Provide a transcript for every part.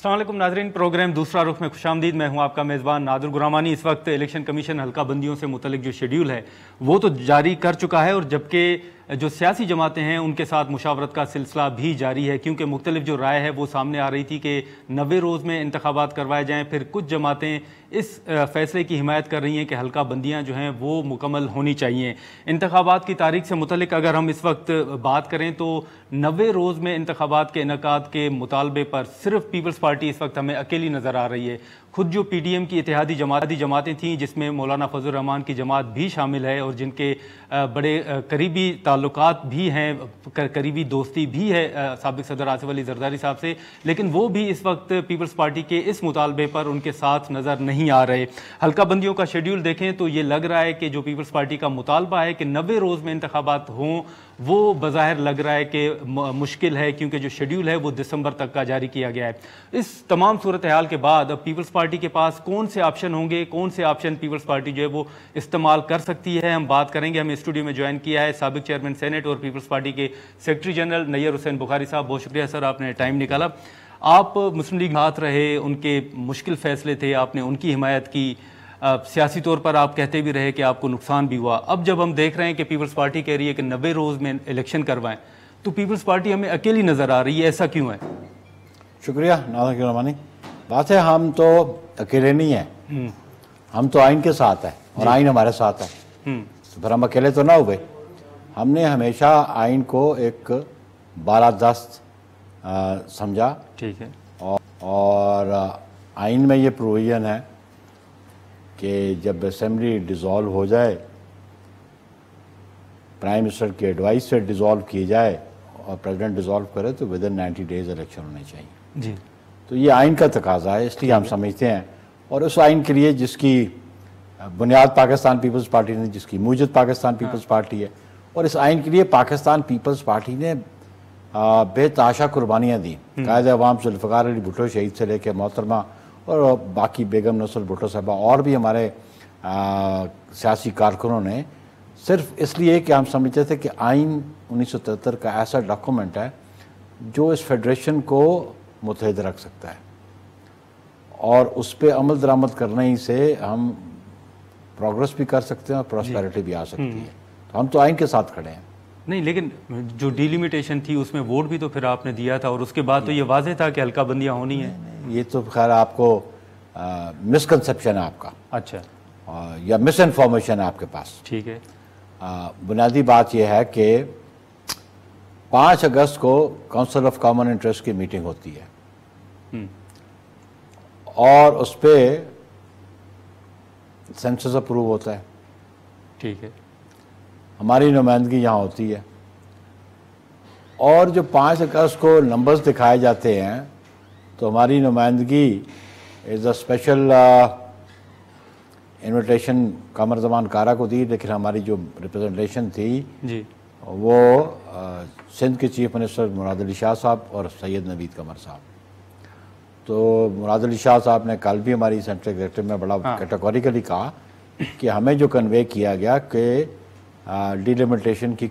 अस्सलाम वालेकुम नाज़रीन, प्रोग्राम दूसरा रुख में खुशामदीद। मैं हूं आपका मेज़बान नादुर गुरामानी। इस वक्त इलेक्शन कमीशन हल्का बंदियों से मुतल्लिक जो शेड्यूल है वो तो जारी कर चुका है, और जबकि जो सियासी जमातें हैं उनके साथ मुशावरत का सिलसिला भी जारी है, क्योंकि मुख्तलिफ जो राय है वो सामने आ रही थी कि 90 रोज़ में इंतखाबात करवाए जाएँ। फिर कुछ जमातें इस फैसले की हिमायत कर रही हैं कि हल्का बंदियाँ जो हैं वो मुकम्मल होनी चाहिए। इंतखाबात की तारीख से मुतल्लिक अगर हम इस वक्त बात करें तो 90 रोज़ में इंतखाबात के इनकाद के मुतालबे पर सिर्फ पीपल्स पार्टी इस वक्त हमें अकेली नज़र आ रही है। खुद जो PDM की इत्तेहादी जमातें थीं, जिसमें मौलाना फजल रहमान की जमात भी शामिल है और जिनके बड़े करीबी ताल्लुकात भी हैं, करीबी दोस्ती भी है साबिक सदर आसिफ अली जरदारी साहब से, लेकिन वो भी इस वक्त पीपल्स पार्टी के इस मुतालबे पर उनके साथ नज़र नहीं आ रहे। हल्का बंदियों का शेड्यूल देखें तो ये लग रहा है कि जो पीपल्स पार्टी का मुतालबा है कि 90 रोज़ में इंतखाबात हों, वो बज़ाहिर लग रहा है कि मुश्किल है, क्योंकि जो शेड्यूल है वो दिसंबर तक का जारी किया गया है। इस तमाम सूरत हाल के बाद अब पीपल्स पार्टी के पास कौन से ऑप्शन होंगे, कौन से ऑप्शन पीपल्स पार्टी जो है वो इस्तेमाल कर सकती है, हम बात करेंगे। हमें स्टूडियो में ज्वाइन किया है साबिक चेयरमैन सेनेट और पीपल्स पार्टी के सेक्रेटरी जनरल नैयर हुसैन बुखारी साहब। बहुत शुक्रिया सर, आपने टाइम निकाला। आप मुस्लिम लीग साथ रहे, उनके मुश्किल फैसले थे, आपने उनकी हिमायत की, सियासी तौर पर आप कहते भी रहे कि आपको नुकसान भी हुआ। अब जब हम देख रहे हैं कि पीपल्स पार्टी कह रही है कि 90 रोज़ में इलेक्शन करवाएं, तो पीपल्स पार्टी हमें अकेली नज़र आ रही है, ऐसा क्यों है? शुक्रिया नादर गुरामानी। बात है, हम तो अकेले नहीं हैं, हम तो आइन के साथ हैं और आइन हमारे साथ है, तो फिर हम अकेले तो ना हो गए। हमने हमेशा आइन को एक बालादस्त समझा, ठीक है, और आइन में ये प्रोविजन है कि जब असेंबली डिज़ोल्व हो जाए, प्राइम मिनिस्टर की एडवाइस से डिज़ोल्व की जाए और प्रेसिडेंट डिज़ोल्व करे तो विद इन 90 डेज इलेक्शन होने चाहिए जी। तो ये आइन का तकाजा है, इसलिए हम समझते हैं। और उस आइन के लिए जिसकी बुनियाद पाकिस्तान पीपल्स पार्टी ने, जिसकी मूजद पाकिस्तान पीपल्स पार्टी है, और इस आइन के लिए पाकिस्तान पीपल्स पार्टी ने बेताशा कुर्बानियाँ दी। कायद अवाम जुल्फ़िकार अली भुट्टो शहीद से लेकर मोहतरमा और बाकी बेगम नसरुल भुट्टो साहबा और भी हमारे सियासी कारकुनों ने, सिर्फ इसलिए कि हम समझते थे कि आइन 1973 का ऐसा डॉक्यूमेंट है जो इस फेडरेशन को मुतहद रख सकता है, और उस पर अमल दरामद करने ही से हम प्रोग्रेस भी कर सकते हैं और प्रॉस्पेरिटी भी आ सकती है। तो हम तो आइन के साथ खड़े हैं। नहीं, लेकिन जो डिलिमिटेशन थी उसमें वोट भी तो फिर आपने दिया था, और उसके बाद तो ये वाज़ेह था कि हल्का बंदियाँ होनी है। ये तो खैर आपको मिसकंसेप्शन है आपका, अच्छा, या मिस इन्फॉर्मेशन है आपके पास। ठीक है। बुनियादी बात यह है कि 5 अगस्त को काउंसिल ऑफ कॉमन इंटरेस्ट की मीटिंग होती है और उस पर सेंसस अप्रूव होता है, ठीक है। हमारी नुमाइंदगी यहाँ होती है, और जो 5 अगस्त को नंबर्स दिखाए जाते हैं तो हमारी नुमाइंदगी इज़ अ स्पेशल इन्विटेशन कमर ज़मान कारा को दी, लेकिन हमारी जो रिप्रेजेंटेशन थी जी, वो सिंध के चीफ मिनिस्टर मुराद अली शाह साहब और सैयद नवीद कमर साहब। तो मुराद अली शाह साहब ने कल भी हमारी सेंट्रल एग्जीक्यूटिव में बड़ा कैटेगोरिकली कहा कि हमें जो कन्वे किया गया कि डिलिमिटेशन की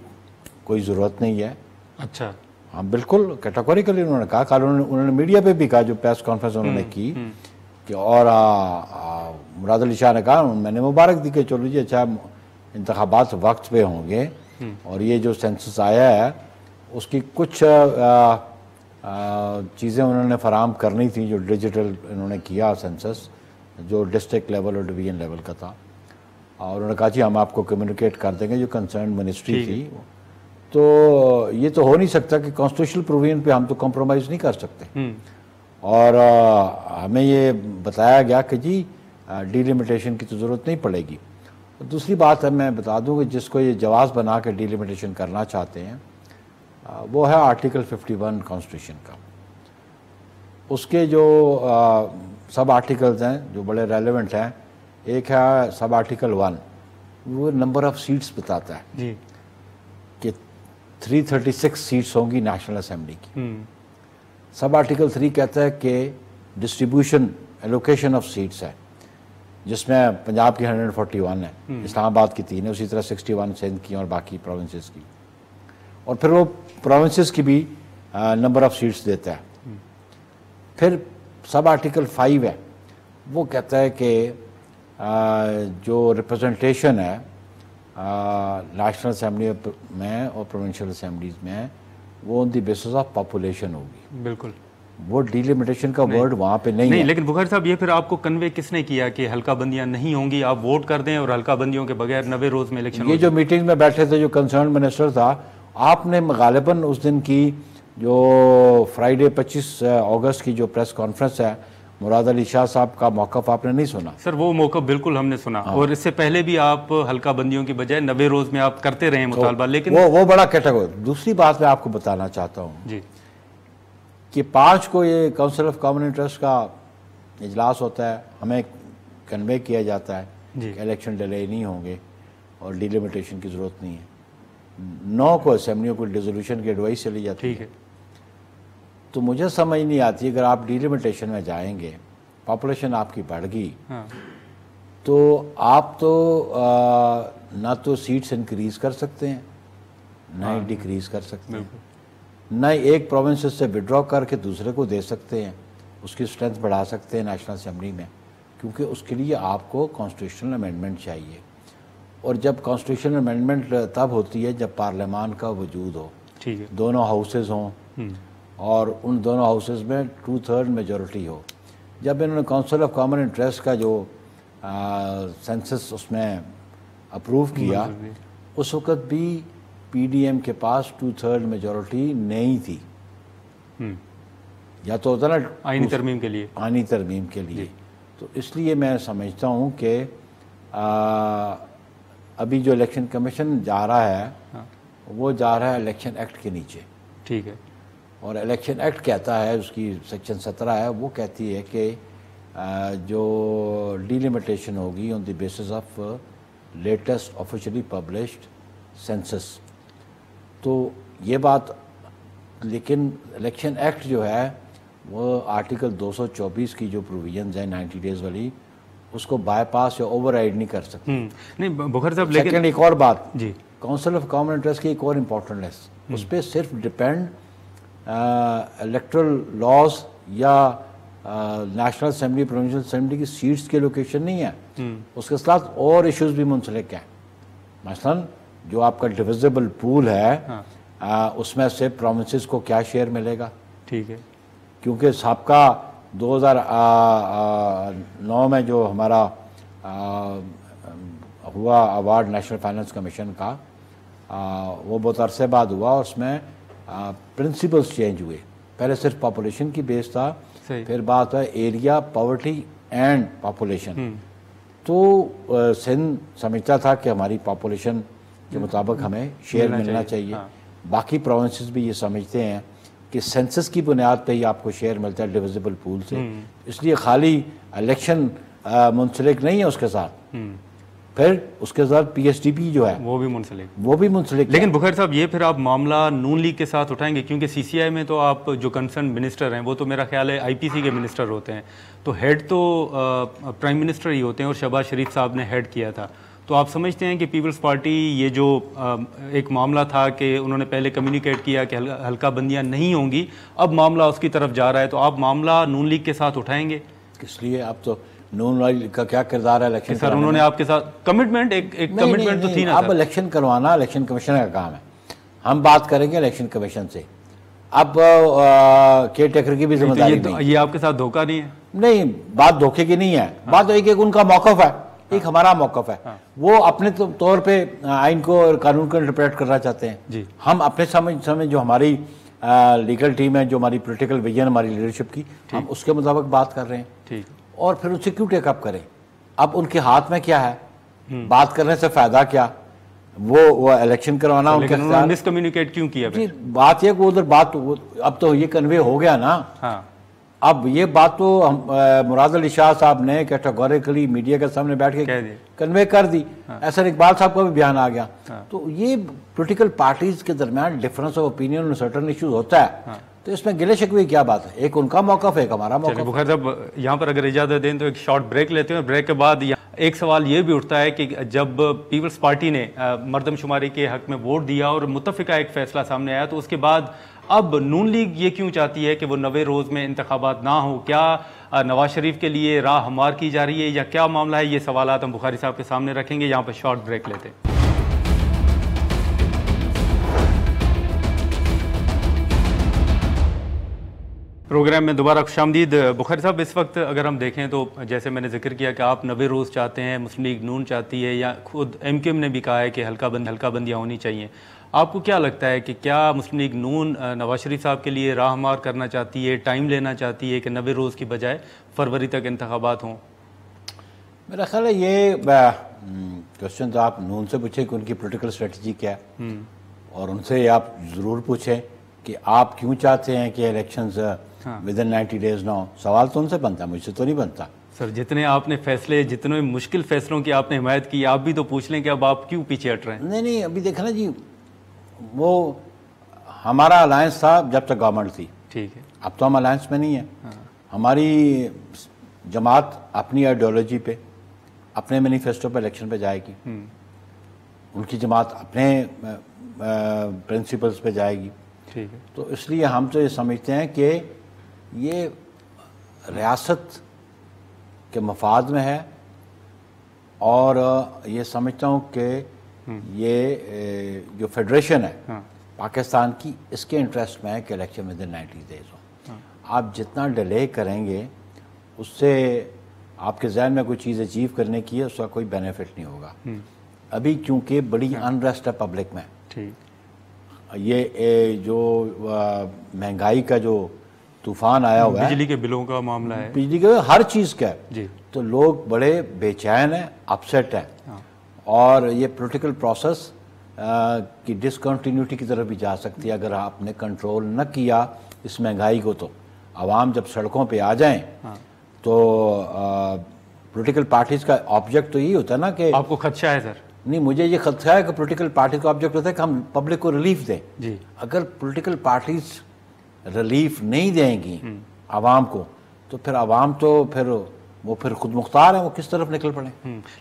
कोई ज़रूरत नहीं है। अच्छा, हाँ बिल्कुल कैटेगोरिकली उन्होंने कहा। कल उन्होंने मीडिया पे भी कहा, जो प्रेस कॉन्फ्रेंस उन्होंने की कि, और मुराद अली शाह ने कहा, मैंने मुबारक दी कि चलो जी अच्छा इंतखाबात वक्त पे होंगे, और ये जो सेंसस आया है उसकी कुछ चीज़ें उन्होंने फराहम करनी थी, जो डिजिटल इन्होंने किया सेंसस, जो डिस्ट्रिक्ट लेवल और डिवीजन लेवल का था, और उन्होंने कहा जी हम आपको कम्युनिकेट कर देंगे, जो कंसर्न मिनिस्ट्री थी। तो ये तो हो नहीं सकता कि कॉन्स्टिट्यूशनल प्रोविजन पे हम तो कॉम्प्रोमाइज़ नहीं कर सकते, और हमें ये बताया गया कि जी डिलिमिटेशन की तो ज़रूरत नहीं पड़ेगी। दूसरी बात है, मैं बता दूं कि जिसको ये जवाज़ बना के डिलिमिटेशन करना चाहते हैं वो है आर्टिकल 51 कॉन्स्टिट्यूशन का। उसके जो सब आर्टिकल्स हैं जो बड़े रेलेवेंट हैं, एक है सब आर्टिकल 1, वो नंबर ऑफ सीट्स बताता है जी, कि 336 सीट्स होंगी नेशनल असेंबली की। सब आर्टिकल 3 कहता है कि डिस्ट्रीब्यूशन एलोकेशन ऑफ सीट्स है, जिसमें पंजाब की 141 है, इस्लामाबाद की 3 है, उसी तरह 61 सिंध की और बाकी प्रोविंसेस की, और फिर वो प्रोविंसेस की भी नंबर ऑफ सीट्स देता है। फिर सब आर्टिकल 5 है, वो कहता है कि जो रिप्रेजेंटेशन है नेशनल असेंबली में और प्रोविंशियल असेंबलीज में, वो on the basis of population होगी। बिल्कुल, वो डिलिमिटेशन का वर्ड वहाँ पे नहीं है। लेकिन बुखारी साहब, ये फिर आपको कन्वे किसने किया कि हल्का बंदियां नहीं होंगी, आप वोट कर दें और हल्का बंदियों के बगैर 90 रोज में इलेक्शन? ये जो मीटिंग में बैठे थे, जो कंसर्न मिनिस्टर था, आपने गालिबन उस दिन की जो फ्राइडे 25 अगस्त की जो प्रेस कॉन्फ्रेंस है, मुराद अली शाह साहब का मौक़िफ़ आपने नहीं सुना? सर वो मौक़िफ़ बिल्कुल हमने सुना। हाँ। और इससे पहले भी आप हल्का बंदियों की बजाय 90 रोज में आप करते रहे मुतालबा, लेकिन वो बड़ा कैटेगरी। दूसरी बात मैं आपको बताना चाहता हूँ जी कि 5 को ये काउंसिल ऑफ कॉमन इंटरेस्ट का इजलास होता है, हमें कन्वे किया जाता है कि इलेक्शन डिले नहीं होंगे और डिलिमिटेशन की ज़रूरत नहीं है। 9 को असेंबलियों को डिसोल्यूशन की एडवाइस चली जाती है। तो मुझे समझ नहीं आती, अगर आप डिलिमिटेशन में जाएंगे, पॉपुलेशन आपकी बढ़ गई, हाँ। तो आप तो ना तो सीट्स इंक्रीज कर सकते हैं, ना ही डिक्रीज कर सकते हैं, ना ही एक प्रोविंस से विड्रॉ करके दूसरे को दे सकते हैं, उसकी स्ट्रेंथ बढ़ा सकते हैं नेशनल असेंबली में, क्योंकि उसके लिए आपको कॉन्स्टिट्यूशनल अमेंडमेंट चाहिए। और जब कॉन्स्टिट्यूशनल अमेंडमेंट तब होती है जब पार्लियामान का वजूद हो, ठीक है, दोनों हाउसेज हों और उन दोनों हाउसेज में 2/3 मेजॉरिटी हो। जब इन्होंने काउंसिल ऑफ कॉमन इंटरेस्ट का जो सेंसस उसमें अप्रूव किया, उस वक़्त भी पीडीएम के पास 2/3 मेजॉरिटी नहीं थी। या तो होता ना आईनी तरमीम के लिए, आईनी तरमीम के लिए। तो इसलिए मैं समझता हूँ कि अभी जो इलेक्शन कमीशन जा रहा है, हाँ। वो जा रहा है इलेक्शन एक्ट के नीचे। ठीक है। और इलेक्शन एक्ट कहता है, उसकी सेक्शन 17 है, वो कहती है कि जो डिलिमिटेशन होगी on the basis of latest officially published census. तो ये बात, लेकिन इलेक्शन एक्ट जो है वो आर्टिकल 224 की जो प्रोविजंस है 90 डेज वाली, उसको बाईपास या ओवरराइड नहीं कर सकते। नहीं बुखारी साहब, लेकिन एक और बात जी, काउंसिल ऑफ कॉमन इंटरेस्ट की एक और इम्पोर्टेंट है, उस पर सिर्फ डिपेंड इलेक्ट्रल लॉज या नेशनल असेंबली प्रोविंशियल असेंबली की सीट्स के लोकेशन नहीं है, उसके साथ और इश्यूज भी मुंसलिक हैं। मसलन जो आपका डिविजिबल पूल है, हाँ। उसमें से प्रोविंसेस को क्या शेयर मिलेगा, ठीक है, क्योंकि सबका 2009 में जो हमारा हुआ अवार्ड नेशनल फाइनेंस कमीशन का, वो बहुत अरसे बाद हुआ, उसमें प्रिंसिपल्स चेंज हुए। पहले सिर्फ पॉपुलेशन की बेस था, फिर बात है एरिया, पॉवर्टी एंड पॉपुलेशन। तो सिंध समझता था कि हमारी पॉपुलेशन के मुताबिक हमें शेयर मिलना चाहिए। हाँ। बाकी प्रोविंसेस भी ये समझते हैं कि सेंसस की बुनियाद पे ही आपको शेयर मिलता है डिविजिबल पूल से, इसलिए खाली इलेक्शन मुंसलिक नहीं है उसके साथ, फिर उसके साथ पीएसडीपी जो है वो भी मुंसलिक। लेकिन बुखारी साहब, ये फिर आप मामला नून लीग के साथ उठाएंगे, क्योंकि सीसीआई में तो आप जो कंसर्न मिनिस्टर हैं वो तो मेरा ख्याल है आईपीसी के मिनिस्टर होते हैं, तो हेड तो प्राइम मिनिस्टर ही होते हैं और शहबाज शरीफ साहब ने हेड किया था। तो आप समझते हैं कि पीपल्स पार्टी, ये जो एक मामला था कि उन्होंने पहले कम्युनिकेट किया कि हल्का बंदियां नहीं होंगी, अब मामला उसकी तरफ जा रहा है, तो आप मामला नून लीग के साथ उठाएंगे? इसलिए अब तो नून लीग का क्या किरदार है इलेक्शन? सर उन्होंने आपके साथ कमिटमेंट, एक कमिटमेंट तो थी ना। अब इलेक्शन करवाना इलेक्शन कमीशन का काम है, हम बात करेंगे इलेक्शन कमीशन से। अब केयर टेकर की भी जिम्मेदारी नहीं। ये आपके साथ धोखा नहीं है? नहीं, बात धोखे की नहीं है। हाँ। बात एक उनका मौक़िफ़ है, हाँ। एक हमारा मौक़िफ़ है। हाँ। वो अपने तौर पे आइन को और कानून को इंटरप्रेट करना चाहते हैं जी। हम अपने समय जो हमारी लीगल टीम है, जो हमारी पॉलिटिकल विजन हमारी लीडरशिप की, हम उसके मुताबिक बात कर रहे हैं। ठीक। और फिर उनसे क्यों टेकअप करें? अब उनके हाथ में क्या है, बात करने से फायदा क्या? वो इलेक्शन करवाना उनके साथ मिसकम्युनिकेट क्यों किया? बात ये उधर बात अब तो ये कन्वे हो गया ना। हाँ। अब ये बात तो मुराद अली शाह साहब ने कैटेगोरिकली मीडिया के सामने बैठ के कन्वे कर दी। हाँ। ऐसा इकबाल साहब का भी बयान आ गया। हाँ। तो ये पॉलिटिकल पार्टीज के दरमियान difference of opinion on certain issues होता है। हाँ। तो इसमें गिले शिकवे क्या बात है? एक उनका मौक़िफ़ है, एक हमारा मौक़िफ़। बुखारी साहब, यहाँ पर अगर इजाज़त दें तो एक शॉर्ट ब्रेक लेते हैं। ब्रेक के बाद एक सवाल ये भी उठता है कि जब पीपल्स पार्टी ने मर्दमशुमारी के हक में वोट दिया और मुत्तफ़िका एक फ़ैसला सामने आया, तो उसके बाद अब नून लीग ये क्यों चाहती है कि वो 90 रोज़ में इंतखाबात ना हो? क्या नवाज शरीफ के लिए राह हमवार की जा रही है या क्या मामला है? ये सवालात हम बुखारी साहब के सामने रखेंगे। यहाँ पर शॉर्ट ब्रेक लेते हैं। प्रोग्राम में दोबारा खुशामदीद। बुखारी साहब, इस वक्त अगर हम देखें तो जैसे मैंने जिक्र किया कि आप 90 रोज़ चाहते हैं, मुस्लिम लीग नून चाहती है, या खुद MQM ने भी कहा है कि हल्का बंदियाँ होनी चाहिए। आपको क्या लगता है कि क्या मुस्लिम लीग नून नवाज शरीफ साहब के लिए राह हमार करना चाहती है, टाइम लेना चाहती है कि 90 रोज़ की बजाय फरवरी तक इंतखाबात हों? मेरा ख्याल है ये क्वेश्चन तो आप नून से पूछें कि उनकी पॉलिटिकल स्ट्रेटजी क्या है, और उनसे आप ज़रूर पूछें कि आप क्यों चाहते हैं कि इलेक्शंस विद इन 90 डेज ना हो। सवाल तो उनसे बनता है, मुझसे तो नहीं बनता। सर, जितने आपने फैसले, जितने मुश्किल फैसलों की आपने हिमायत की, आप भी तो पूछ लें कि अब आप क्यों पीछे हट रहे हैं? नहीं, अभी देखा ना जी, वो हमारा अलायंस था जब तक गवर्नमेंट थी, ठीक है। अब तो हम अलायंस में नहीं है। हमारी जमात अपनी आइडियोलॉजी पे, अपने मैनिफेस्टो पे इलेक्शन पे जाएगी, उनकी जमात अपने प्रिंसिपल्स पे जाएगी, ठीक है। तो इसलिए हम तो ये समझते हैं कि ये रियासत के मफाद में है, और ये समझता हूँ कि ये जो फेडरेशन है पाकिस्तान की, इसके इंटरेस्ट में है कि इलेक्शन विद इन 90 डेज हो। आप जितना डिले करेंगे उससे आपके जहन में कोई चीज़ अचीव करने की है, उसका कोई बेनिफिट नहीं होगा। अभी क्योंकि बड़ी अनरेस्ट है पब्लिक में, ठीक, ये जो महंगाई का जो तूफान आया हुआ है, बिजली के बिलों का मामला है, बिजली के हर चीज़ का जी, तो लोग बड़े बेचैन हैं, अपसेट हैं, और ये पॉलिटिकल प्रोसेस की डिसकंटिन्यूटी की तरफ भी जा सकती है अगर आपने कंट्रोल न किया इस महंगाई को। तो आवाम जब सड़कों पे आ जाएं, तो पॉलिटिकल पार्टीज का ऑब्जेक्ट तो यही होता है ना कि आपको खदशा है? सर नहीं, मुझे ये खदशा है कि पॉलिटिकल पार्टी का ऑब्जेक्ट होता है कि हम पब्लिक को रिलीफ दें जी। अगर पॉलिटिकल पार्टीज रिलीफ नहीं देंगी आवाम को, तो फिर आवाम तो फिर खुद मुख्तार है, वो किस तरफ निकल पड़े।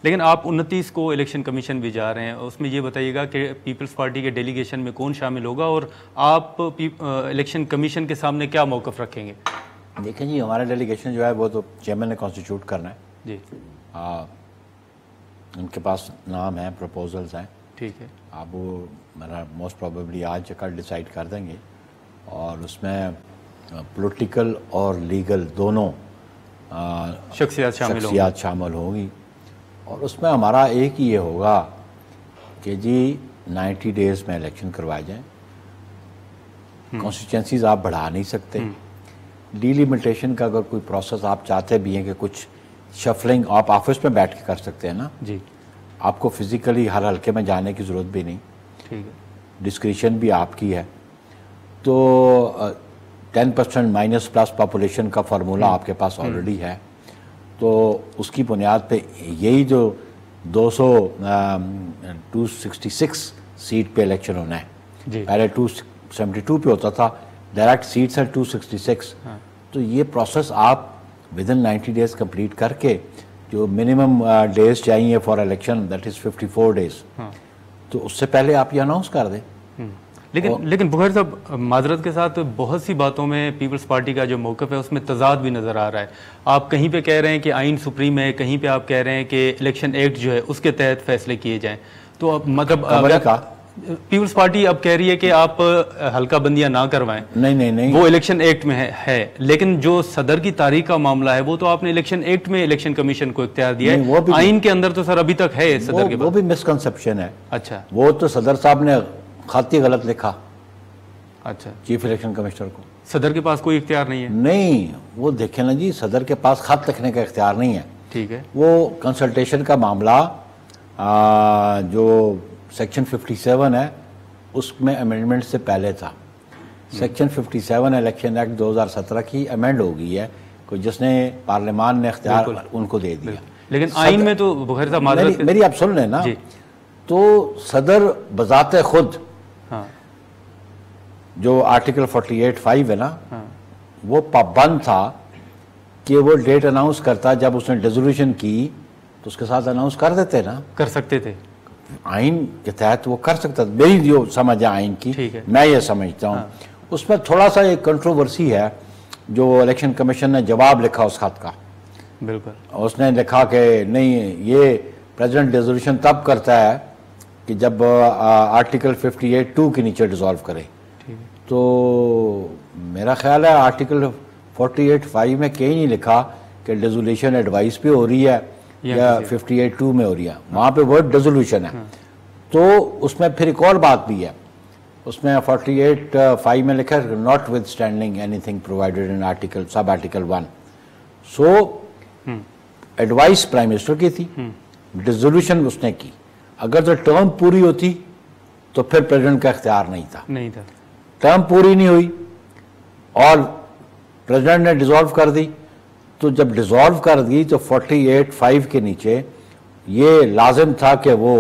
लेकिन आप 29 को इलेक्शन कमीशन भी जा रहे हैं, उसमें ये बताइएगा कि पीपल्स पार्टी के डेलीगेशन में कौन शामिल होगा, और आप इलेक्शन कमीशन के सामने क्या मौक़िफ़ रखेंगे? देखें जी, हमारा डेलीगेशन जो है वो तो चेयरमैन ने कॉन्स्टिट्यूट करना है जी। उनके पास नाम है, प्रपोजल्स हैं, ठीक है। आप वो मेरा मोस्ट प्रोबेबली आज कल डिसाइड कर देंगे, और उसमें पॉलिटिकल और लीगल दोनों शख्सियात शामिल होंगी, और उसमें हमारा एक ही ये होगा कि जी 90 डेज में इलेक्शन करवाए जाएं। कॉन्स्टिट्यूंसीज आप बढ़ा नहीं सकते। डिलिमिटेशन का अगर कोई प्रोसेस आप चाहते भी हैं कि कुछ शफलिंग आप ऑफिस में बैठ के कर सकते हैं ना जी, आपको फिजिकली हर हल्के में जाने की ज़रूरत भी नहीं, ठीक है। डिस्क्रिशन भी आपकी है। तो 10% माइनस प्लस पॉपुलेशन का फार्मूला आपके पास ऑलरेडी है, तो उसकी बुनियाद पे यही जो 266 सीट पे इलेक्शन होना है जी। पहले 272 पे होता था, डायरेक्ट सीट्स है 266। तो ये प्रोसेस आप विद इन 90 डेज कंप्लीट करके, जो मिनिमम डेज चाहिए for election that is 54 days, तो उससे पहले आप ये अनाउंस कर दें। लेकिन बुखारी साहब, माजरत के साथ बहुत सी बातों में पीपल्स पार्टी का जो मौक़िफ़ है उसमें तजाद भी नज़र आ रहा है। आप कहीं पे कह रहे हैं कि आइन सुप्रीम है, कहीं पे आप कह रहे हैं कि इलेक्शन एक्ट जो है उसके तहत फैसले किए जाएं। तो अब मतलब पीपल्स पार्टी अब कह रही है कि आप हल्का बंदियां ना करवाएं। नहीं, वो इलेक्शन एक्ट में है, लेकिन जो सदर की तारीख का मामला है वो तो आपने इलेक्शन एक्ट में इलेक्शन कमीशन को इख्तियार दिया है, आइन के अंदर तो सर अभी तक है सदर के पास। वो भी मिसकंसेप्शन है। अच्छा, वो तो सदर साहब ने खाती गलत लिखा। अच्छा, चीफ इलेक्शन कमिश्नर को सदर के पास कोई इख्तियार नहीं है? नहीं, वो देखें ना जी, सदर के पास खत लिखने का इख्तियार नहीं है, ठीक है। वो कंसल्टेशन का मामला जो सेक्शन 57 है उसमें अमेंडमेंट से पहले था। सेक्शन 57 इलेक्शन एक्ट 2017 की अमेंड हो गई है, कोई जिसने पार्लियामान ने इख्तियार उनको दे दिया। लेकिन आइन में तो बुखारी साहब मेरी आप सुन लेना, तो सदर बजाते खुद जो आर्टिकल 48(5) है ना, वो पाबंद था कि वो डेट अनाउंस करता जब उसने डिसोल्यूशन की, तो उसके साथ अनाउंस कर देते ना, कर सकते थे, आइन के तहत वो कर सकता था। मेरी जो समझ है आइन की, मैं ये समझता हूँ। उसमें थोड़ा सा एक कंट्रोवर्सी है, जो इलेक्शन कमीशन ने जवाब लिखा उस खत का। बिल्कुल, तो लिखा कि नहीं, ये प्रेसिडेंट डिसोल्यूशन तब करता है कि जब आर्टिकल 58(2) के नीचे डिसॉल्व करे। तो मेरा ख्याल है आर्टिकल 48(5) में कहीं नहीं लिखा कि डिसोल्यूशन एडवाइस पे हो रही है या 58(2) में हो रही है, वहाँ पे वर्ड डिसोल्यूशन है। तो उसमें फिर एक और बात भी है, उसमें 48(5) में लिखा है not with standing anything provided in article sub article 1। So advice prime minister की थी, डिसोल्यूशन उसने की। अगर तो टर्म पूरी होती तो फिर प्रेसिडेंट का इख्तियार नहीं था। टर्म पूरी नहीं हुई और प्रेसिडेंट ने डिसॉल्व कर दी, तो जब डिसॉल्व कर दी तो 48(5) के नीचे ये लाजिम था कि वो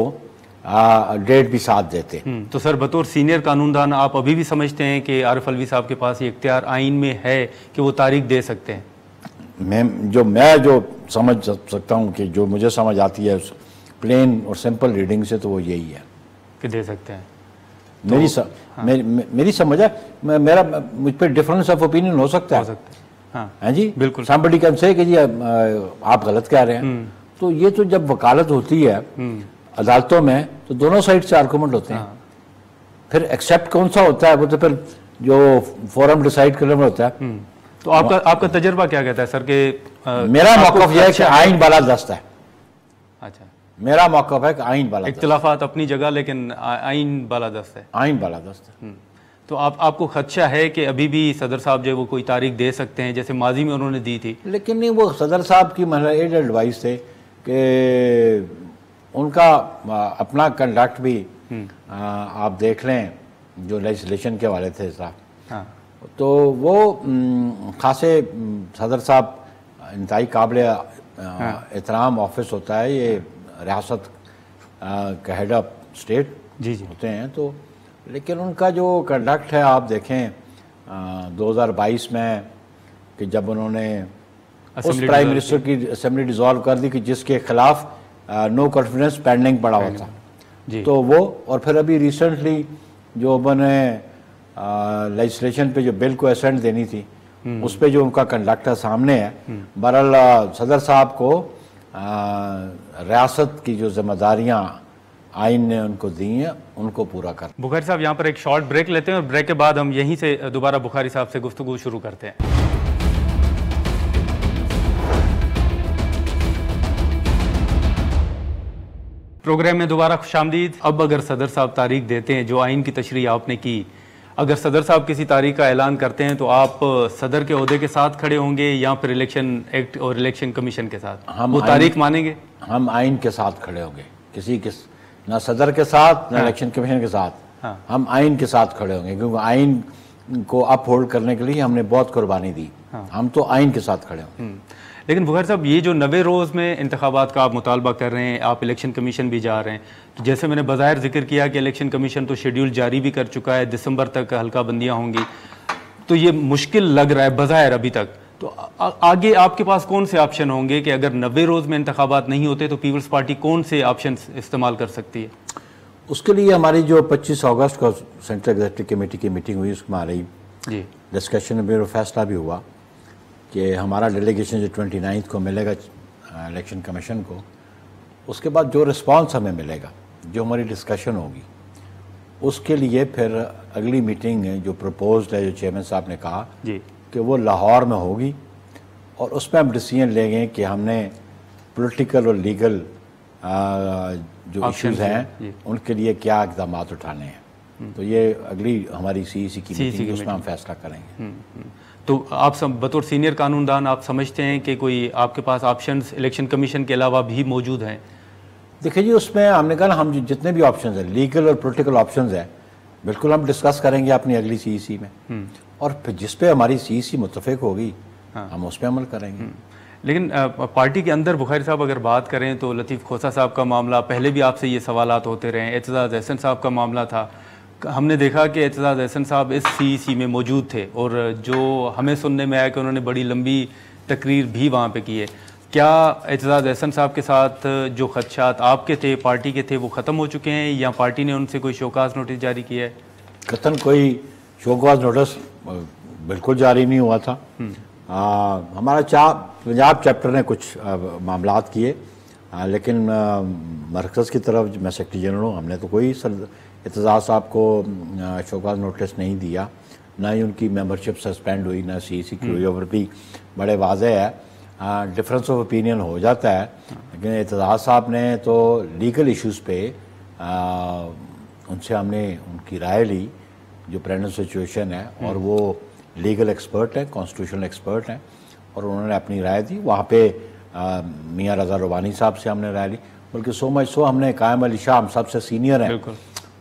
डेट भी साथ देते। तो सर, बतौर सीनियर कानूनदान आप अभी भी समझते हैं कि आरिफ अलवी साहब के पास ये इख्तियार आइन में है कि वो तारीख दे सकते हैं? मैं जो समझ सकता हूँ कि जो मुझे समझ आती है उस प्लेन और सिंपल रीडिंग से, तो वो यही है कि दे सकते हैं। मेरी समझ है, मुझ पर डिफरेंस ऑफ ओपिनियन हो सकता है। हाँ जी, बिल्कुल। somebody can say कि जी आप गलत कह रहे हैं। तो ये तो जब वकालत होती है अदालतों में तो दोनों साइड से आर्गूमेंट होते हैं। फिर एक्सेप्ट कौन सा होता है वो तो फिर जो फोरम डिसाइड करने में होता है। तो आपका तजर्बा क्या कहता है सर कि मेरा मौक़िफ़ यह है कि आइन वाला दस्त है। अच्छा, मेरा मौक़िफ़ है कि आइन वाला, इख्तिलाफात अपनी जगह लेकिन आइन वाला दस्त है। आइन वाला दस्त है। तो आपको खदशा है कि अभी भी सदर साहब जो वो कोई तारीख दे सकते हैं जैसे माजी में उन्होंने दी थी? लेकिन नहीं, वो सदर साहब की मतलब एडवाइस थे कि उनका अपना कंडक्ट भी आप देख लें जो लेजिस्लेशन के वाले थे साहब। हाँ। तो वो खासे सदर साहब इंतहाई काबिल एहतराम ऑफिस होता है, ये रियासत का हेड ऑफ स्टेट होते हैं। तो लेकिन उनका जो कंडक्ट है आप देखें 2022 में कि जब उन्होंने उस प्राइम मिनिस्टर की असेंबली डिसॉल्व कर दी कि जिसके खिलाफ नो कॉन्फिडेंस पेंडिंग पड़ा हुआ था, तो वो, और फिर अभी रिसेंटली जो उन्होंने लेजिस्लेशन पे जो बिल को असेंट देनी थी उस पे जो उनका कंडक्ट सामने है। बहरहाल सदर साहब को रियासत की जो जिम्मेदारियां आइन ने उनको दी हैं उनको पूरा कर। बुखारी साहब, यहाँ पर एक शॉर्ट ब्रेक लेते हैं और ब्रेक के बाद हम यहीं से दोबारा बुखारी साहब से गुफ्तगू शुरू करते हैं। प्रोग्राम में दोबारा खुशामदीद। अब अगर सदर साहब तारीख देते हैं, जो आइन की तशरीह आपने की, अगर सदर साहब किसी तारीख का ऐलान करते हैं तो आप सदर के ओहदे के साथ खड़े होंगे या फिर इलेक्शन एक्ट और इलेक्शन कमीशन के साथ? हम वो तारीख मानेंगे? हम आइन के साथ खड़े होंगे, किसी के ना सदर के साथ ना इलेक्शन कमीशन के साथ। हम आइन के साथ खड़े होंगे क्योंकि आइन को अपहोल्ड करने के लिए हमने बहुत कुर्बानी दी। हम तो आइन के साथ खड़े होंगे। लेकिन बुखारी साहब, ये जो 90 रोज़ में इंतखाबात का आप मुतालबा कर रहे हैं, आप इलेक्शन कमीशन भी जा रहे हैं, तो जैसे मैंने बज़ाहिर जिक्र किया कि इलेक्शन कमीशन तो शेड्यूल जारी भी कर चुका है, दिसंबर तक हल्का बंदियाँ होंगी, तो ये मुश्किल लग रहा है बज़ाहिर अभी तक। तो आगे आपके पास कौन से ऑप्शन होंगे कि अगर 90 रोज़ में इंतखाबात नहीं होते तो पीपल्स पार्टी कौन से ऑप्शन इस्तेमाल कर सकती है? उसके लिए हमारी जो 25 अगस्त को सेंट्रल एग्जीक्यूटिव कमेटी की मीटिंग हुई, उसमें हमारी डिस्कशन में फैसला भी हुआ कि हमारा डेलीगेशन जो 29 को मिलेगा इलेक्शन कमीशन को, उसके बाद जो रिस्पांस हमें मिलेगा, जो हमारी डिस्कशन होगी, उसके लिए फिर अगली मीटिंग जो प्रपोज्ड है, जो चेयरमैन साहब ने कहा कि वो लाहौर में होगी और उसमें हम डिसीजन लेंगे कि हमने पॉलिटिकल और लीगल जो इश्यूज हैं उनके लिए क्या इक़दाम उठाने हैं। तो ये अगली हमारी CEC की मीटिंग, उसमें हम फैसला करेंगे। तो आप बतौर सीनियर कानूनदान आप समझते हैं कि कोई आपके पास ऑप्शंस इलेक्शन कमीशन के अलावा भी मौजूद हैं? देखिए जी, उसमें हमने कहा ना, हम जितने भी ऑप्शंस हैं, लीगल और पॉलिटिकल ऑप्शंस हैं, बिल्कुल हम डिस्कस करेंगे अपनी अगली CEC में, और फिर जिस पे हमारी CEC मुत्तफिक होगी हम उस पर अमल करेंगे। लेकिन पार्टी के अंदर बुखारी साहब अगर बात करें तो लतीफ़ खोसा साहब का मामला, पहले भी आपसे ये सवालात होते रहे, एतजाज़ एहसन साहब का मामला था, हमने देखा कि एतजाज़ एहसन साहब इस CEC में मौजूद थे और जो हमें सुनने में आया कि उन्होंने बड़ी लंबी तकरीर भी वहाँ पे की है। क्या एतजाज़ एहसन साहब के साथ जो खदशात आपके थे, पार्टी के थे, वो ख़त्म हो चुके हैं या पार्टी ने उनसे कोई शोकास नोटिस जारी किया है? कतन कोई शो कॉज नोटिस बिल्कुल जारी नहीं हुआ था। हमारा पंजाब चैप्टर ने कुछ मामलात किए, लेकिन मरकज़ की तरफ मैं सेक्रेटरी जनरल हूँ, हमने तो कोई एतजाज़ साहब को शो कॉज नोटिस नहीं दिया, ना ही उनकी मेंबरशिप सस्पेंड हुई, ना CEC की हुई। और भी बड़े वाज़ेह है डिफरेंस ऑफ ओपिनियन हो जाता है, लेकिन एतजाज़ साहब ने तो लीगल इश्यूज़ पे उनसे हमने उनकी राय ली जो प्रेजेंट सिचुएशन है, और वो लीगल एक्सपर्ट हैं, कॉन्स्टिट्यूशनल एक्सपर्ट हैं, और उन्होंने अपनी राय दी। वहाँ पे मियाँ रज़ा रवानी साहब से हमने राय ली, बल्कि सो मच सो हमने कायम अली शाह, हम सबसे सीनियर हैं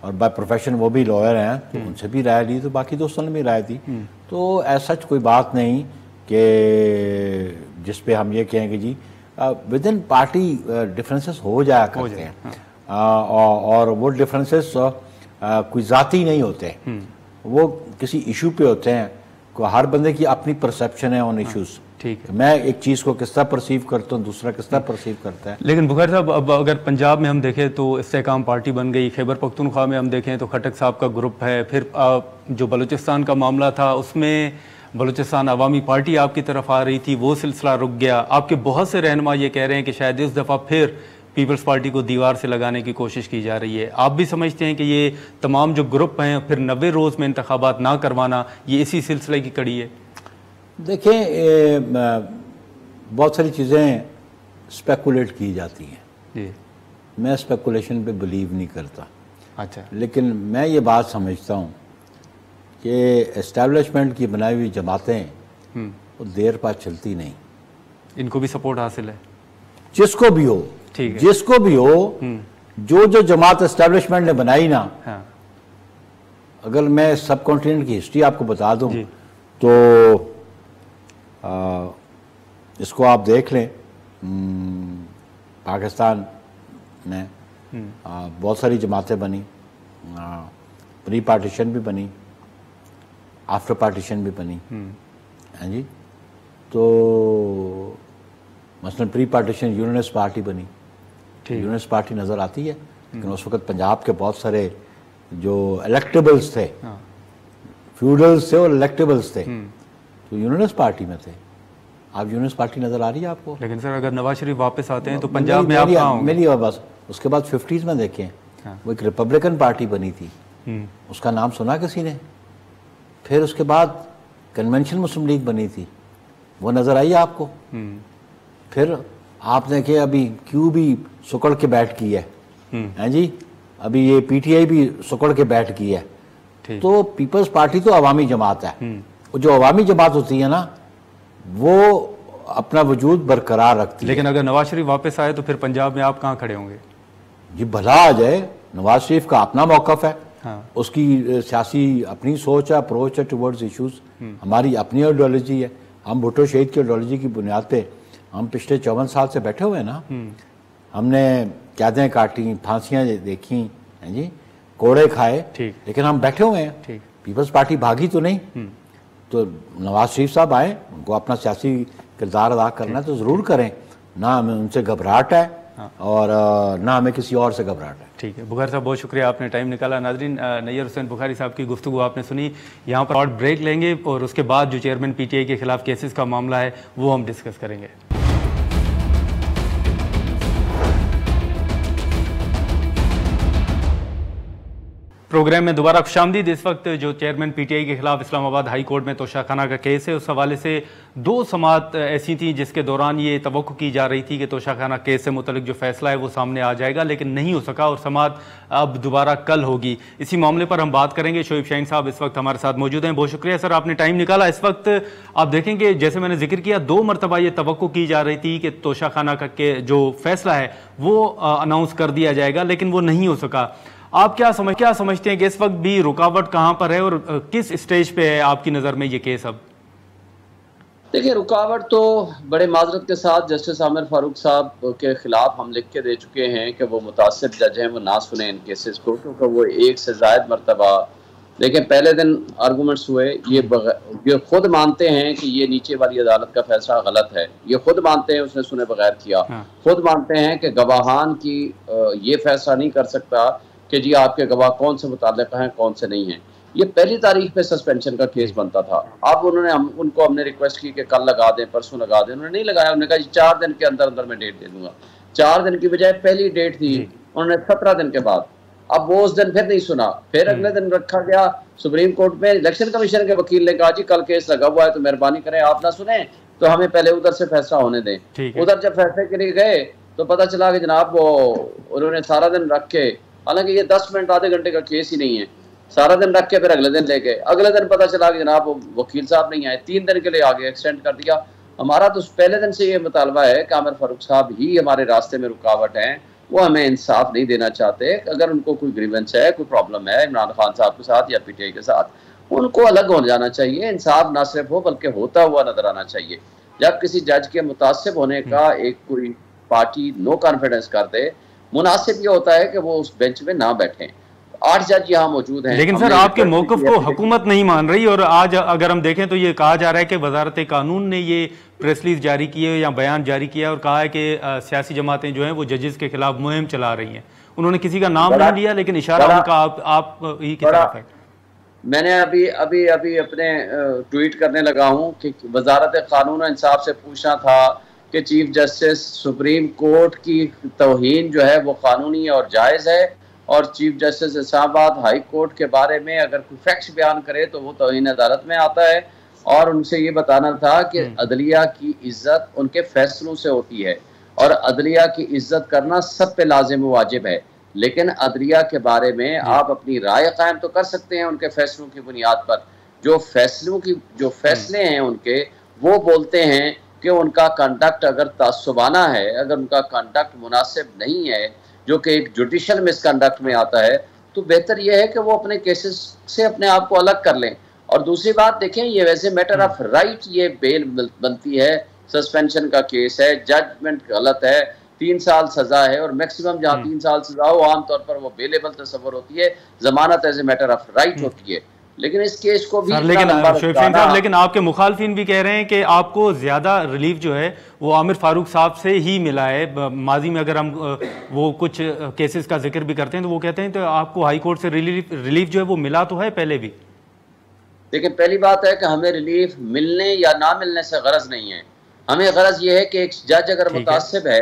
और बाय प्रोफेशन वो भी लॉयर हैं, तो उनसे भी राय ली, तो बाकी दोस्तों ने भी राय दी। तो ऐसा कोई बात नहीं कि जिस पे हम ये कहें कि जी विद इन पार्टी डिफरेंसेस हो जाया करते हैं, और वो डिफरेंसेस कोई ज़ाती नहीं होते, वो किसी इशू पे होते हैं। हर बंदे की अपनी परसेप्शन है ऑन इश्यूज। ठीक है, मैं एक चीज़ को किस तरह परसीव करता हूँ, दूसरा किस तरह परसीव करता है। लेकिन बुखारी साहब, अब अगर पंजाब में हम देखें तो इस्तेहकाम पार्टी बन गई, खैबर पख्तूनख्वा में हम देखें तो खटक साहब का ग्रुप है, फिर जो बलूचिस्तान का मामला था उसमें बलूचिस्तान अवामी पार्टी आपकी तरफ आ रही थी, वो सिलसिला रुक गया। आपके बहुत से रहनुमा ये कह रहे हैं कि शायद इस दफ़ा फिर पीपल्स पार्टी को दीवार से लगाने की कोशिश की जा रही है। आप भी समझते हैं कि ये तमाम जो ग्रुप हैं फिर 90 रोज़ में इंतखाबात ना करवाना, ये इसी सिलसिले की कड़ी है? देखें, बहुत सारी चीज़ें स्पेकुलेट की जाती हैं जी, मैं स्पेकुलेशन पे बिलीव नहीं करता। अच्छा, लेकिन मैं ये बात समझता हूँ कि एस्टेब्लिशमेंट की बनाई हुई जमातें वो देर बाद चलती नहीं, इनको भी सपोर्ट हासिल है, जिसको भी हो, ठीक है, जिसको भी हो, जो जमात एस्टेब्लिशमेंट ने बनाई ना, हाँ, अगर मैं सब कॉन्टिनेंट की हिस्ट्री आपको बता दूं तो इसको आप देख लें, पाकिस्तान में बहुत सारी जमातें बनी, प्री पार्टीशन भी बनी, आफ्टर पार्टीशन भी बनी, हाँ जी। तो मसलन प्री पार्टीशन यूनियनिस्ट पार्टी बनी, यूनियनिस्ट पार्टी नज़र आती है, लेकिन उस वक्त पंजाब के बहुत सारे जो इलेक्टेबल्स थे, फ्यूडल्स थे और इलेक्टेबल्स थे, तो यूनियनिस्ट पार्टी में थे। आप यूनियनिस्ट पार्टी नज़र आ रही है आपको? लेकिन सर अगर नवाज शरीफ वापस आते हैं तो पंजाब में आप कहाँ होंगे? मेरी बस उसके बाद 50s में देखें, वो एक रिपब्लिकन पार्टी बनी थी, उसका नाम सुना किसी ने? फिर उसके बाद कन्वेंशन मुस्लिम लीग बनी थी, वो नज़र आई आपको? फिर आपने कि अभी क्यों भी सुकड़ के बैठ की है, हैं जी, अभी ये PTI भी सुकड़ के बैठ की है। तो पीपल्स पार्टी तो अवामी जमात है, जो अवामी जमात होती है ना, वो अपना वजूद बरकरार रखती है। लेकिन अगर नवाज शरीफ वापस आए तो फिर पंजाब में आप कहाँ खड़े होंगे? जी भला आ जाए, नवाज शरीफ का अपना मौक़िफ़ है, हाँ, उसकी सियासी अपनी सोच है, अप्रोच है टुवर्ड्स इशूज़, हमारी अपनी आइडियोलॉजी है। हम भुट्टो शहीद की आइडियोलॉजी की बुनियाद पे हम पिछले 54 साल से बैठे हुए हैं ना, हमने कैदें काटी, फांसियाँ देखी हैं जी, कोड़े खाए, लेकिन हम बैठे हुए हैं। पीपल्स पार्टी भागी तो नहीं। तो नवाज शरीफ साहब आए, उनको अपना सियासी किरदार अदा करना है तो ज़रूर करें, ना हमें उनसे घबराहट है, हाँ, और ना हमें किसी और से घबराहट है। ठीक है, बुखारी साहब बहुत शुक्रिया, आपने टाइम निकाला। नाज़रीन, नैयर हुसैन बुखारी साहब की गुफ्तगू आपने सुनी। यहाँ पर शॉर्ट ब्रेक लेंगे और उसके बाद जो चेयरमैन PTI के खिलाफ केसेस का मामला है वो हम डिस्कस करेंगे। प्रोग्राम में दोबारा खुशामदीद। इस वक्त जो चेयरमैन PTI के खिलाफ इस्लामाबाद हाई कोर्ट में तोशाखाना का केस है, उस हवाले से 2 समाअत ऐसी थी जिसके दौरान ये तवक्को की जा रही थी कि तोशाखाना केस से मुतल्लिक जो फैसला है वो सामने आ जाएगा, लेकिन नहीं हो सका और समाअत अब दोबारा कल होगी। इसी मामले पर हम बात करेंगे। शोएब शाहीन साहब इस वक्त हमारे साथ मौजूद हैं। बहुत शुक्रिया सर, आपने टाइम निकाला। इस वक्त आप देखेंगे, जैसे मैंने जिक्र किया, 2 मरतबा ये तवक्को की जा रही थी कि तोशाखाना का जो फैसला है वो अनाउंस कर दिया जाएगा, लेकिन वो नहीं हो सका। आप क्या समझते हैं कि इस वक्त भी रुकावट कहां पर है और किस स्टेज पे है आपकी नज़र में ये केस? अब देखिए, रुकावट तो बड़े माजरत के साथ जस्टिस आमिर फारूक साहब के खिलाफ हम लिख के दे चुके हैं कि वो मुतासिर जज हैं, वो ना सुने इन केसेस को, क्योंकि वो 1 से ज़ायद मरतबा, लेकिन पहले दिन आर्गूमेंट्स हुए, ये खुद मानते हैं कि ये नीचे वाली अदालत का फैसला गलत है, ये खुद मानते हैं उसने सुने बगैर किया, खुद मानते हैं कि गवाहान की ये फैसला नहीं कर सकता कि जी आपके गवाह कौन से मुताल्लिक़ हैं कौन से नहीं हैं। ये पहली तारीख पे सस्पेंशन का केस बनता था। अब उनको हमने रिक्वेस्ट की कि कल लगा दें, परसों लगा दें, उन्होंने नहीं लगाया। उन्होंने कहा 4 दिन के अंदर अंदर मैं डेट दे दूंगा। 4 दिन की बजाय पहली डेट थी उन्होंने 17 दिन के बाद। अब वो उस दिन फिर नहीं सुना, फिर अगले दिन रखा गया सुप्रीम कोर्ट में। इलेक्शन कमीशन के वकील ने कहा जी कल केस लगा हुआ है तो मेहरबानी करें आप ना सुने, तो हमें पहले उधर से फैसला होने दें। उधर जब फैसले के लिए गए तो पता चला कि जनाब वो उन्होंने सारा दिन रख के, हालांकि ये 10 मिनट आधे घंटे का केस ही नहीं है, सारा दिन रख के फिर अगले दिन ले गए। अगले दिन पता चला कि जनाब वो वकील साहब नहीं आए, 3 दिन के लिए आगे एक्सटेंड कर दिया। हमारा तो पहले दिन से ये मुतालबा है कि आमिर फारूक साहब ही हमारे रास्ते में रुकावट हैं, वो हमें इंसाफ नहीं देना चाहते। अगर उनको कोई ग्रीवेंस है, कोई प्रॉब्लम है इमरान खान साहब के साथ या पीटीआई के साथ, उनको अलग हो जाना चाहिए। इंसाफ ना सिर्फ हो बल्कि होता हुआ नजर आना चाहिए। जब किसी जज के मुतासिब होने का एक कोई पार्टी नो कॉन्फिडेंस कर दे, मुनासिब ये होता है कि वो उस बेंच में ना बैठे। 8 जज यहाँ मौजूद हैं। लेकिन सर आपके मौक़िफ़ को हुकूमत नहीं मान रही, और आज अगर हम देखें तो ये कहा जा रहा है कि वजारत कानून ने ये प्रेस रिलीज जारी की है या बयान जारी किया और कहा है कि सियासी जमातें जो हैं वो जजेस के खिलाफ मुहिम चला रही हैं। उन्होंने किसी का नाम नहीं लिया, लेकिन इशारा उनका आप ही की तरफ है। मैंने अभी अपने ट्वीट करने लगा हूँ कि वजारत कानून और इंसाफ से पूछना था कि चीफ जस्टिस सुप्रीम कोर्ट की तौहीन जो है वो कानूनी और जायज़ है, और chief justice Islamabad high court के बारे में अगर कोई फैक्ट्स बयान करे तो वो तौहीन अदालत में आता है। और उनसे ये बताना था कि अदलिया की इज्जत उनके फैसलों से होती है, और अदलिया की इज्जत करना सब पे लाजिम वाजिब है। लेकिन अदलिया के बारे में आप अपनी राय कायम तो कर सकते हैं उनके फैसलों की बुनियाद पर। जो फैसले हैं उनके, वो बोलते हैं कि उनका कंडक्ट अगर तासुबाना है, अगर उनका कंडक्ट मुनासिब नहीं है, जो कि एक जुडिशल मिसकंडक्ट में आता है, तो बेहतर यह है कि वो अपने केसेस से अपने आप को अलग कर लें। और दूसरी बात देखें, ये वैसे मैटर ऑफ राइट ये बेल बनती है, सस्पेंशन का केस है, जजमेंट गलत है, 3 साल सजा है, और मैक्सिमम जहाँ 3 साल सजा हो आमतौर पर वो बेलेबल तस्वर होती है, जमानत as a matter of right होती है। लेकिन इस केस को भी लेकिन आपके मुखालफिन भी कह रहे हैं कि आपको ज्यादा रिलीफ जो है वो आमिर फारूक साहब से ही मिला है। माजी में अगर हम वो कुछ केसेस का जिक्र भी करते हैं तो वो कहते हैं तो आपको हाई कोर्ट से रिलीफ जो है वो मिला तो है पहले भी। लेकिन पहली बात है कि हमें रिलीफ मिलने या ना मिलने से गरज नहीं है। हमें गरज ये है कि एक जज अगर मुतासिब है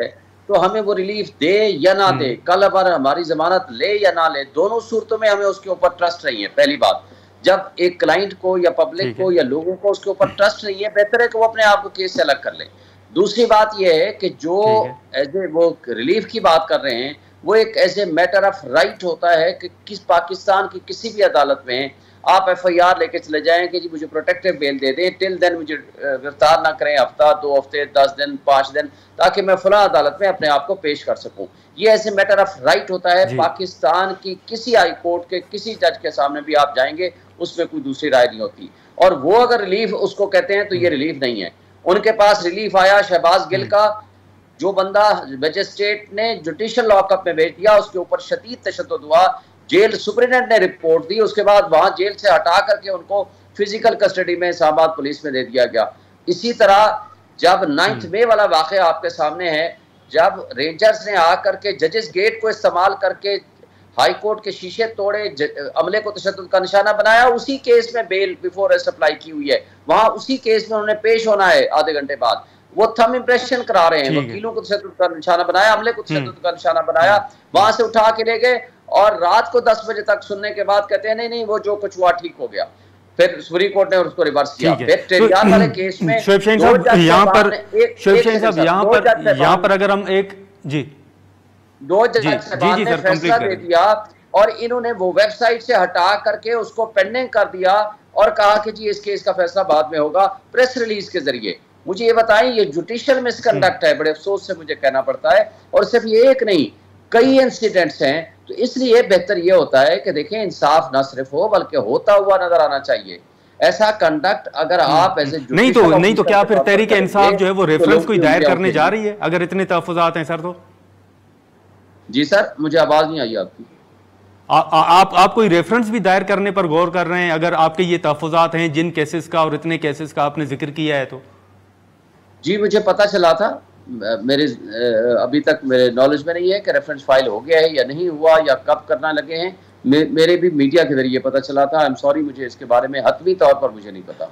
तो हमें वो रिलीफ दे या ना दे, कल अगर हमारी जमानत ले या ना ले, दोनों सूरतों में हमें उसके ऊपर ट्रस्ट नहीं है। पहली बात, जब एक क्लाइंट को या पब्लिक को या लोगों को उसके ऊपर ट्रस्ट नहीं है, बेहतर है कि वो अपने आप को केस से अलग कर ले। दूसरी बात यह है कि जो एज वो रिलीफ की बात कर रहे हैं वो एक ऐसे मैटर ऑफ राइट होता है कि किस पाकिस्तान की किसी भी अदालत में आप FIR लेके चले जाएं कि जी मुझे प्रोटेक्टिव बेल दे दें, टिल देन मुझे गिरफ्तार ना करें, हफ्ता 2 हफ्ते 10 दिन 5 दिन, ताकि मैं फला अदालत में अपने आप को पेश कर सकूं। ये ऐसे मैटर ऑफ राइट होता है। पाकिस्तान की किसी हाई कोर्ट के किसी जज के सामने भी आप जाएंगे, उसमें कोई दूसरी राय नहीं होती। और वो अगर रिलीफ उसको कहते हैं तो ये रिलीफ नहीं है। उनके पास रिलीफ आया शहबाज गिल का, जो बंदा मजिस्ट्रेट ने जुडिशल लॉकअप में भेज दिया, उसके ऊपर शदीद तशद्दुद हुआ, जेल सुपरिटेंडेंट ने रिपोर्ट दी, उसके बाद वहां जेल से हटा करके उनको फिजिकल कस्टडी में इस्लामाबाद पुलिस में दे दिया गया। इसी तरह जब 9 मई वाला वाक़या आपके सामने है, जब रेंजर्स ने आकर के जजेस गेट को इस्तेमाल करके हाई कोर्ट के शीशे तोड़े, अमले को तशद्दुद का निशाना बनाया, उसी केस में बेल बिफोर अरेस्ट अप्लाई की हुई है। वहां उसी केस में उन्होंने पेश होना है आधे घंटे बाद। वो थंब इंप्रेशन करा रहे हैं, वकीलों को तशद्दुद का निशाना बनाया, अमले को तशद्दुद का निशाना बनाया, वहां से उठा के ले गए और रात को 10 बजे तक सुनने के बाद कहते हैं नहीं वो जो कुछ हुआ ठीक हो गया। फिर सुप्रीम कोर्ट ने उसको रिवर्स किया। फिर वाले केस में शोएब शाहीन साहब यहाँ पर अगर हम एक जी 2 जज ने फैसला दे दिया और इन्होंने वो वेबसाइट से हटा करके उसको पेंडिंग कर दिया और कहा कि जी इस केस का फैसला बाद में होगा प्रेस रिलीज के जरिए। मुझे ये बताएं, ये जुडिशियल मिसकंडक्ट है, बड़े अफसोस से मुझे कहना पड़ता है। और सिर्फ ये एक नहीं, कई इंसिडेंट्स हैं। तो इसलिए बेहतर ये होता है कि देखें इंसाफ ना सिर्फ हो बल्कि होता हुआ नजर आना चाहिए। ऐसा कंडक्ट अगर आप ऐसे नहीं तो क्या फिर तहरीक इंसाफ जो है वो रेफरेंस कोई दायर करने जा रही है अगर इतने तहफ़्फ़ुज़ात हैं सर? तो जी सर, मुझे आवाज नहीं आई आपकी। आप कोई रेफरेंस भी दायर करने पर गौर कर रहे हैं अगर आपके ये तहफ़्फ़ुज़ात हैं जिन केसेस का और इतने केसेस का आपने जिक्र किया है? तो जी मुझे पता चला था, मेरे अभी तक मेरे नॉलेज में नहीं है कि रेफरेंस फाइल हो गया है या नहीं हुआ या कब करना लगे हैं। मेरे भी मीडिया के जरिए पता चला था। आई एम सॉरी, मुझे इसके बारे में हतमी तौर पर मुझे नहीं पता।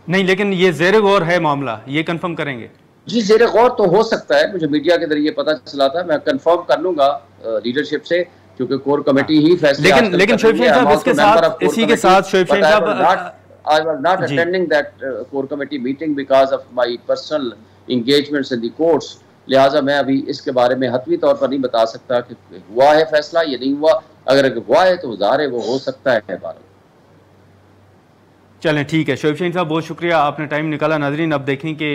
नहीं, लेकिन ये ज़ेर गौर है मामला, ये कंफर्म करेंगे? जी, ज़ेर गौर तो हो सकता है, मुझे मीडिया के जरिए पता चला था, मैं कंफर्म कर लूंगा लीडरशिप से, क्योंकि कोर कमेटी ही फैसले। लेकिन शोएब शहीन साहब, इसके साथ इसी के साथ शोएब शहीन साहब, I was not attending that core committee meeting because of my personal engagements in the courts. लिहाजा मैं अभी इसके बारे में हतमी तौर पर नहीं बता सकता कि हुआ है फैसला या नहीं हुआ। अगर हुआ है तो ज़ाहिर है वो हो सकता है भारत। चलें, ठीक है शोएब शहीन साहब, बहुत शुक्रिया, आपने टाइम निकाला। नाजरीन, अब देखें कि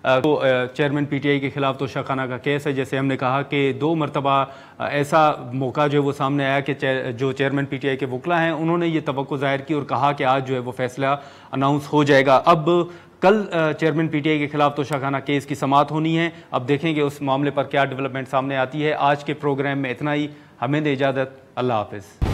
तो चेयरमैन पीटीआई के खिलाफ तो शाखाना का केस है। जैसे हमने कहा कि 2 मरतबा ऐसा मौका जो है वो सामने आया कि जो चेयरमैन पीटीआई के वकला हैं उन्होंने ये तवक्को ज़ाहिर की और कहा कि आज जो है वो फैसला अनाउंस हो जाएगा। अब कल चेयरमैन पीटीआई के खिलाफ तो शाखाना केस की समाअत होनी है। अब देखेंगे उस मामले पर क्या डेवलपमेंट सामने आती है। आज के प्रोग्राम में इतना ही, हमें दे इजाज़त, अल्लाह हाफिज़।